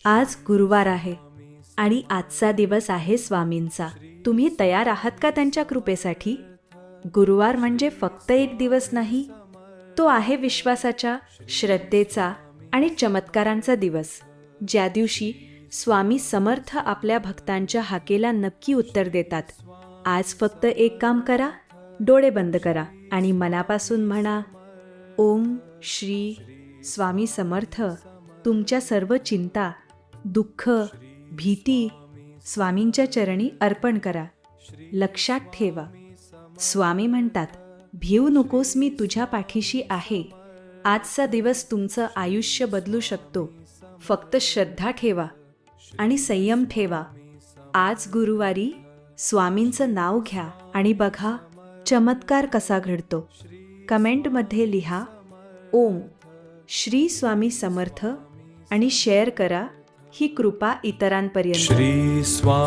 आज गुरुवार आहे आणि आजचा दिवस आहे स्वामींचा. तुम्ही तयार आहात का त्यांच्या कृपेसाठी? गुरुवार म्हणजे फक्त एक दिवस नाही, तो आहे विश्वासाच्या, श्रद्धेचा आणि चमत्कारांचा दिवस, ज्या दिवशी स्वामी समर्थ आपल्या भक्तांच्या हाकेला नक्की उत्तर देतात. आज फक्त एक काम करा, डोळे बंद करा आणि मनापासून म्हणा, ओम श्री स्वामी समर्थ. तुमच्या सर्व चिंता, दुःख, भीती स्वामींच्या चरणी अर्पण करा. लक्षात ठेवा, स्वामी म्हणतात, भिवू नकोस, मी तुझ्या पाठीशी आहे. आजचा दिवस तुमचं आयुष्य बदलू शकतो. फक्त श्रद्धा ठेवा आणि संयम ठेवा. आज गुरुवारी स्वामींचं नाव घ्या आणि बघा चमत्कार कसा घडतो. कमेंटमध्ये लिहा ओम श्री स्वामी समर्थ आणि शेअर करा ही कृपा इतरांपर्यंत. श्री स्वामी